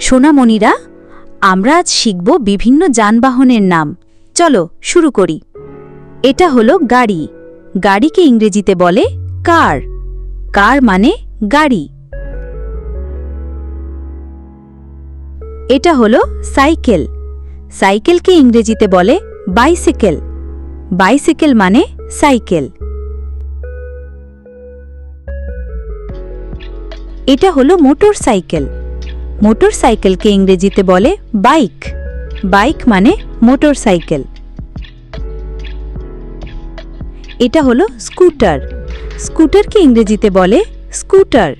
সোনামণিরা, আমরা আজ শিখব বিভিন্ন যানবাহনের নাম। চলো শুরু করি। এটা হলো গাড়ি। গাড়িকে ইংরেজিতে বলে কার। কার মানে গাড়ি। এটা হলো সাইকেল। সাইকেলকে ইংরেজিতে বলে বাইসাইকেল। বাইসাইকেল মানে সাইকেল। এটা হলো মোটর সাইকেল। মোটর সাইকেলকে ইংরেজিতে বলে বাইক। বাইক মানে মোটর সাইকেল। এটা হলো স্কুটার। স্কুটারকে ইংরেজিতে বলে স্কুটার।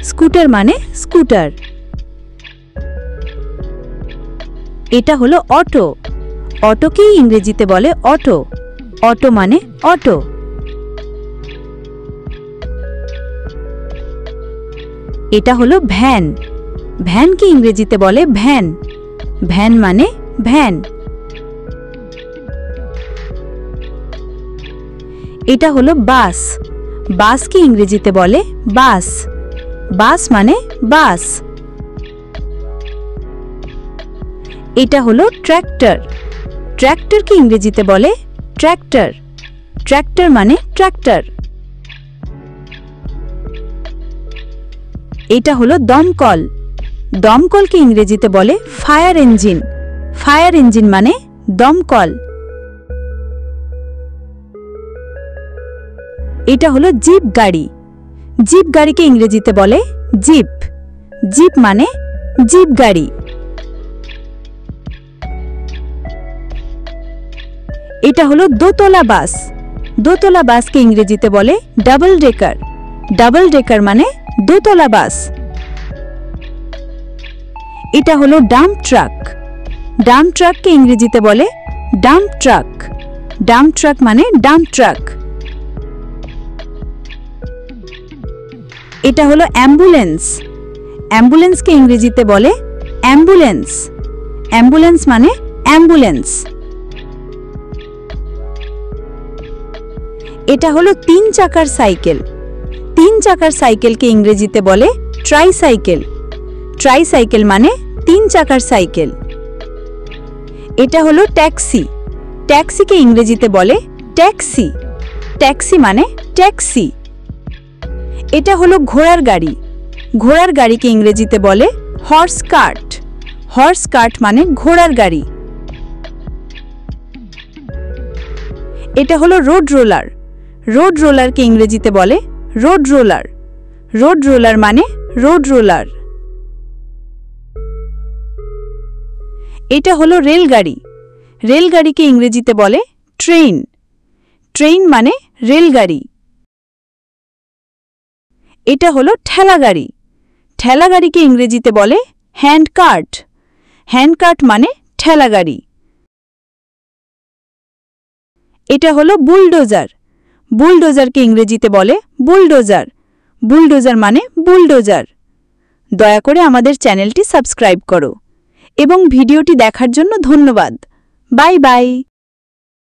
স্কুটার মানে স্কুটার। এটা হলো অটো। অটোকেই ইংরেজিতে বলে অটো। অটো মানে অটো। এটা হলো ভ্যান। ভ্যানকে ইংরেজিতে বলে ভ্যান। ভ্যান মানে ভ্যান। এটা হলো বাস। বাসকে ইংরেজিতে বলে বাস। বাস মানে বাস। এটা হলো ট্র্যাক্টর। ট্র্যাক্টরকে ইংরেজিতে বলে ট্র্যাক্টর। ট্র্যাক্টর মানে ট্র্যাক্টর। এটা হলো দমকল। দমকলকে ইংরেজিতে বলে ফায়ার ইঞ্জিন। ফায়ার ইঞ্জিন মানে দমকল। এটা হলো জিপ গাড়ি। জিপ গাড়িকে ইংরেজিতে বলে জিপ। জিপ মানে জিপ গাড়ি। এটা হলো দোতলা বাস। দোতলা বাসকে ইংরেজিতে বলে ডাবল ডেকার। ডাবল ডেকার মানে দোতলা বাস। এটা হলো ডাম্প ট্রাক। ডাম্প ট্রাককে ইংরেজিতে বলে ডাম্প ট্রাক। ডাম্প ট্রাক মানে ডাম্প ট্রাক। এটা হলো অ্যাম্বুলেন্স। অ্যাম্বুলেন্সকে ইংরেজিতে বলে অ্যাম্বুলেন্স। অ্যাম্বুলেন্স মানে অ্যাম্বুলেন্স। এটা হলো 3 চাকার সাইকেল। 3 চাকার সাইকেলকে ইংরেজিতে বলে ট্রাইসাইকেল। ট্রাইসাইকেল মানে 3 চাকার সাইকেল। এটা হলো ট্যাক্সি। ট্যাক্সিকে ইংরেজিতে বলে ট্যাক্সি। ট্যাক্সি মানে ট্যাক্সি। এটা হলো ঘোড়ার গাড়ি। ঘোড়ার গাড়িকে ইংরেজিতে বলে হর্স কার্ট। হর্স কার্ট মানে ঘোড়ার গাড়ি। এটা হলো রোড রোলার। রোড রোলারকে ইংরেজিতে বলে রোড রোলার। রোড রোলার মানে রোড রোলার। এটা হলো রেলগাড়ি। রেলগাড়িকে ইংরেজিতে বলে ট্রেন। ট্রেন মানে রেলগাড়ি। এটা হলো ঠেলাগাড়ি। ঠেলাগাড়িকে ইংরেজিতে বলে হ্যান্ড কার্ট। হ্যান্ড কার্ট মানে ঠেলাগাড়ি। এটা হলো বুলডোজার। বুলডোজারকে ইংরেজিতে বলে বুলডোজার। বুলডোজার মানে বুলডোজার। দয়া করে আমাদের চ্যানেলটি সাবস্ক্রাইব করো এবং ভিডিওটি দেখার জন্য ধন্যবাদ। Bye bye.